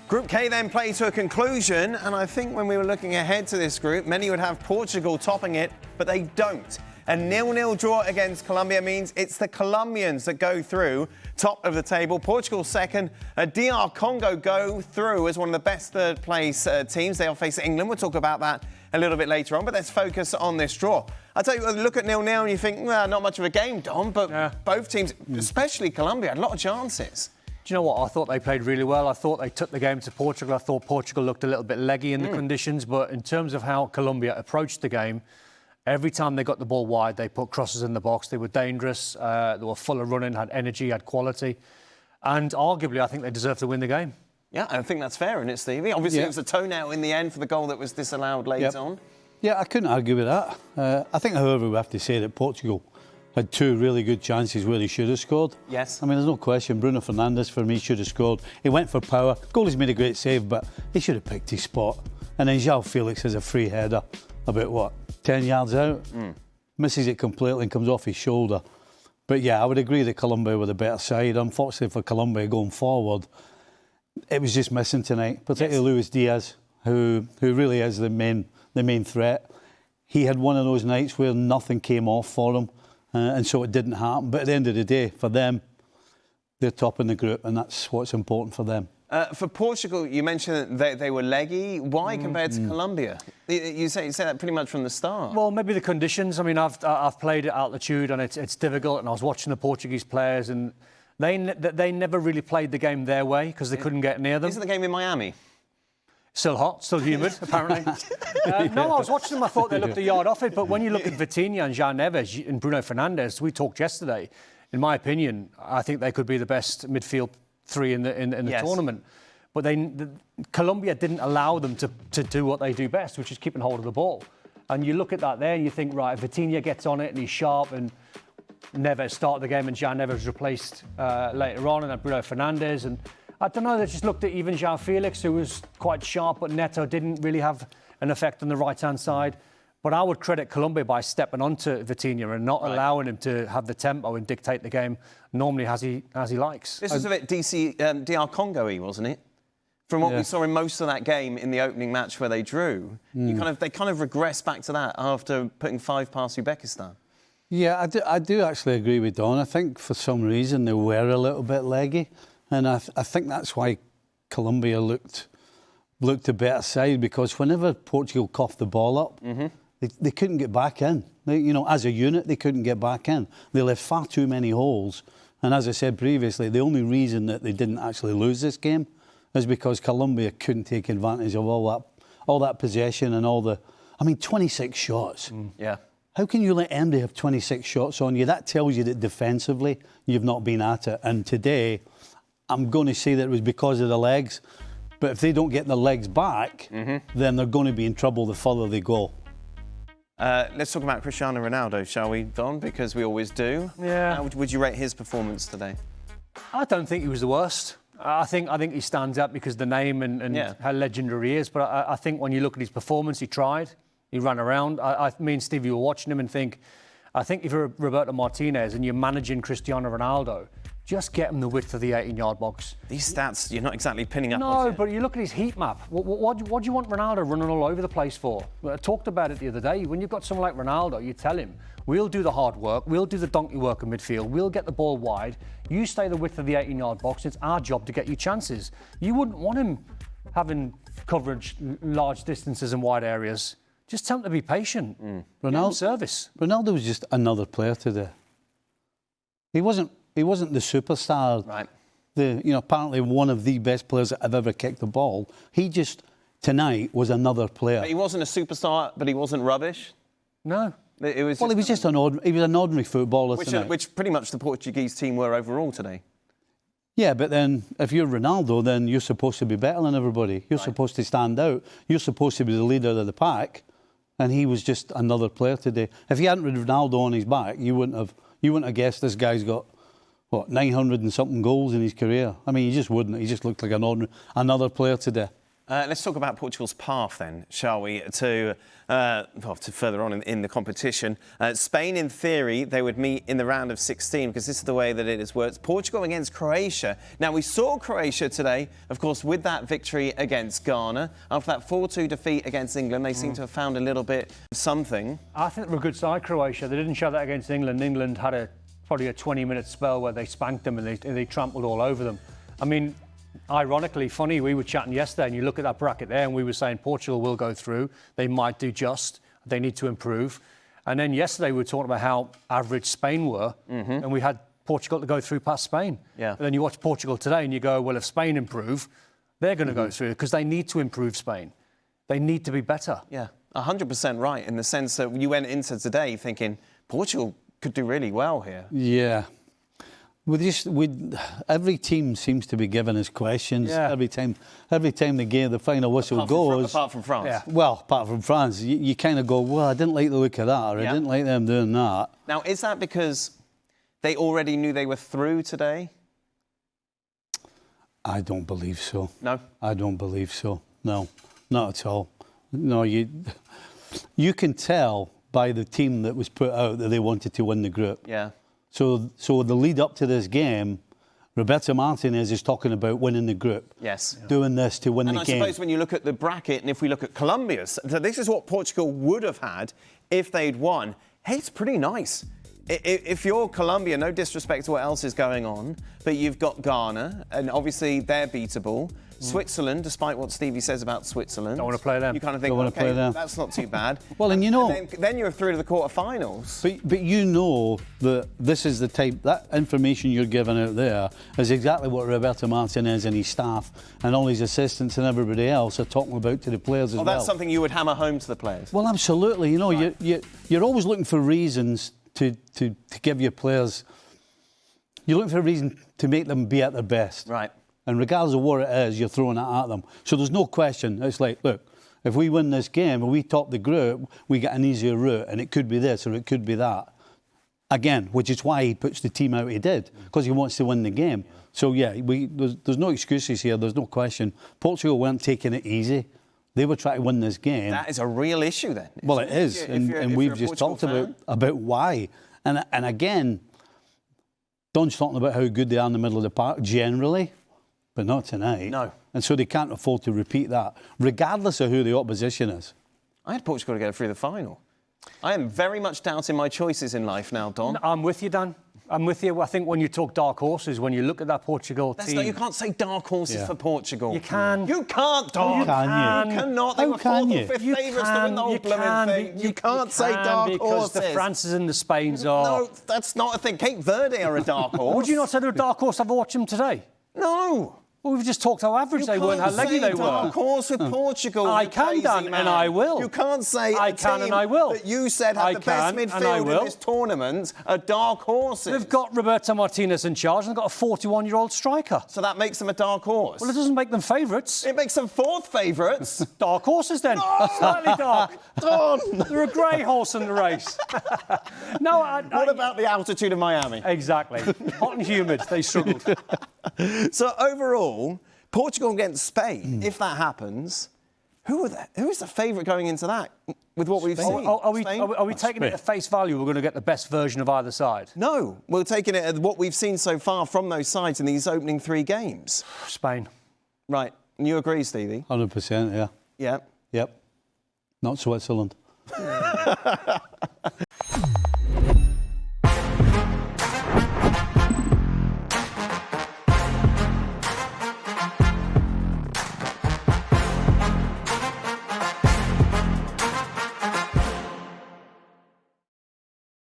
Group K then played to a conclusion, and I think when we were looking ahead to this group, many would have Portugal topping it, but they don't. A 0-0 draw against Colombia means it's the Colombians that go through, top of the table. Portugal second. DR Congo go through as one of the best third-place teams. They'll face England. We'll talk about that a little bit later on, but let's focus on this draw. I tell you, look at 0-0 and you think, well, not much of a game, Don, but both teams, especially Colombia, had a lot of chances. Do you know what? I thought they played really well. I thought they took the game to Portugal. I thought Portugal looked a little bit leggy in the conditions, but in terms of how Colombia approached the game, every time they got the ball wide, they put crosses in the box. They were dangerous. They were full of running, had energy, had quality. And arguably, I think they deserved to win the game. Yeah, I think that's fair, isn't it, Stevie? Obviously, it was a toe-nail in the end for the goal that was disallowed late on. Yeah, I couldn't argue with that. I think, however, we have to say that Portugal had two really good chances where he should have scored. Yes. I mean, there's no question. Bruno Fernandes, for me, should have scored. He went for power. Goalie's made a great save, but he should have picked his spot. And then João Felix has a free header about, 10 yards out? Misses it completely and comes off his shoulder. But, yeah, I would agree that Colombia were the better side. Unfortunately for Colombia going forward, it was just missing tonight, particularly Luis Diaz, who really is the main threat. He had one of those nights where nothing came off for him. And so it didn't happen. But at the end of the day, for them, they're top in the group, and that's what's important for them. For Portugal, you mentioned that they were leggy. Why compared to Colombia? You say that pretty much from the start. Well, maybe the conditions. I mean, I've played at altitude, and it's difficult. And I was watching the Portuguese players, and they never really played the game their way because they couldn't get near them. Isn't the game in Miami? Still hot, still humid, apparently. No, I was watching them, I thought they looked a yard off it, but when you look at Vitinha and João Neves and Bruno Fernandes, we talked yesterday, in my opinion, I think they could be the best midfield three in the tournament. But Colombia didn't allow them to do what they do best, which is keeping hold of the ball. And you look at that there and you think, right, Vitinha gets on it and he's sharp, and Neves started the game and João Neves replaced later on, and then Bruno Fernandes, and I don't know, they just looked at even João Felix, who was quite sharp, but Neto didn't really have an effect on the right-hand side. But I would credit Colombia by stepping onto Vitinha and not allowing him to have the tempo and dictate the game normally as he likes. This was a bit DR Congo-y, wasn't it? From what we saw in most of that game in the opening match where they drew, they kind of regressed back to that after putting 5 past Uzbekistan. Yeah, I do actually agree with Don. I think for some reason they were a little bit leggy. And I think that's why Colombia looked a better side, because whenever Portugal coughed the ball up, they couldn't get back in. As a unit, they couldn't get back in. They left far too many holes. And as I said previously, the only reason that they didn't actually lose this game is because Colombia couldn't take advantage of all that possession and 26 shots. Yeah. How can you let MD have 26 shots on you? That tells you that defensively you've not been at it. And today, I'm going to say that it was because of the legs, but if they don't get the legs back, then they're going to be in trouble the further they go. Let's talk about Cristiano Ronaldo, shall we, Don? Because we always do. Yeah. How would you rate his performance today? I don't think he was the worst. I think he stands up because of the name and how legendary he is. But I think when you look at his performance, he tried. He ran around. Me and Stevie were watching him and I think if you're Roberto Martinez and you're managing Cristiano Ronaldo, just get him the width of the 18-yard box. These stats, you're not exactly pinning up. No, but you look at his heat map. What do you want Ronaldo running all over the place for? I talked about it the other day. When you've got someone like Ronaldo, you tell him, we'll do the hard work, we'll do the donkey work in midfield, we'll get the ball wide, you stay the width of the 18-yard box, it's our job to get you chances. You wouldn't want him having coverage, large distances and wide areas. Just tell him to be patient. Ronaldo was just another player today. He wasn't the superstar. Right. Apparently one of the best players that have ever kicked the ball. He just, tonight, was another player. But he wasn't a superstar, but he wasn't rubbish? No. He was just an ordinary footballer tonight. Which pretty much the Portuguese team were overall today. Yeah, but then if you're Ronaldo, then you're supposed to be better than everybody. You're supposed to stand out. You're supposed to be the leader of the pack. And he was just another player today. If he hadn't had Ronaldo on his back, you wouldn't have guessed this guy's got 900 and something goals in his career. I mean, you just wouldn't. He just looked like another player today. Let's talk about Portugal's path then, shall we, to further on in the competition. Spain, in theory, they would meet in the round of 16 because this is the way that it has worked. Portugal against Croatia. Now, we saw Croatia today, of course, with that victory against Ghana. After that 4-2 defeat against England, they seem to have found a little bit of something. I think they're a good side, Croatia. They didn't show that against England. England had probably a 20-minute spell where they spanked them and they trampled all over them. I mean, ironically, funny, we were chatting yesterday and you look at that bracket there and we were saying Portugal will go through. They might do just. They need to improve. And then yesterday we were talking about how average Spain were and we had Portugal to go through past Spain. Yeah. And then you watch Portugal today and you go, well, if Spain improve, they're going to go through because they need to improve Spain. They need to be better. Yeah, 100% right in the sense that you went into today thinking Portugal could do really well here. Yeah. Every team seems to be giving us questions every time the final whistle goes. Apart from France. Yeah. Well, apart from France, you kind of go, well, I didn't like the look of that, or I didn't like them doing that. Now, is that because they already knew they were through today? I don't believe so. No? I don't believe so. No, not at all. No, you can tell by the team that was put out that they wanted to win the group. Yeah. So the lead up to this game, Roberto Martinez is talking about winning the group. Yes. Doing this to win the game. And I suppose when you look at the bracket, and if we look at Colombia's, so this is what Portugal would have had if they'd won. Hey, it's pretty nice. If you're Colombia, no disrespect to what else is going on, but you've got Ghana, and obviously they're beatable. Switzerland, despite what Stevie says about Switzerland. Don't want to play them. You kind of think, okay, that's not too bad. Well, and you know... Then you're through to the quarterfinals. But you know that this is the type... That information you're giving out there is exactly what Roberto Martinez and his staff and all his assistants and everybody else are talking about to the players as well. Well, that's something you would hammer home to the players. Well, absolutely. You know, you're always looking for reasons to give your players... You're looking for a reason to make them be at their best. Right. And regardless of what it is, you're throwing it at them. So there's no question. It's like, look, if we win this game and we top the group, we get an easier route, and it could be this or it could be that. Again, which is why he puts the team out he did, because he wants to win the game. So, yeah, there's no excuses here. There's no question. Portugal weren't taking it easy. They were trying to win this game. That is a real issue then. Well, it is. And we've just talked about why. And again, Don's talking about how good they are in the middle of the park generally. But not tonight. No. And so they can't afford to repeat that, regardless of who the opposition is. I had Portugal to go through the final. I am very much doubting my choices in life now, Don. I'm with you, Dan. I'm with you. I think when you talk dark horses, when you look at that Portugal team... You can't say dark horses for Portugal. You can. You can't, Don. You can. You cannot. They were fourth or fifth favourites to win the whole blooming thing. You can't say dark because horses. Because the Frances and the Spains are... No, that's not a thing. Cape Verde are a dark horse. Would you not say they're a dark horse after watching them today? No. Well, we've just talked how average they were and how leggy they were. Dark horse with Portugal. I can, Dan, and I will. You can't say I can and I will. that you said had the best midfield in this tournament are dark horses. They've got Roberto Martinez in charge and they've got a 41-year-old striker. So that makes them a dark horse? Well, it doesn't make them favourites. It makes them fourth favourites. Dark horses, then. No! Slightly dark. Don! They're a grey horse in the race. What about the altitude of Miami? Exactly. Hot and humid. They struggled. So overall, Portugal against Spain, if that happens, who is the favourite going into that with what we've seen? Are we taking it at face value? We're going to get the best version of either side? No, we're taking it at what we've seen so far from those sides in these opening 3 games. Spain. Right. And you agree, Stevie? 100%, yeah. Yeah. Yep. Not Switzerland.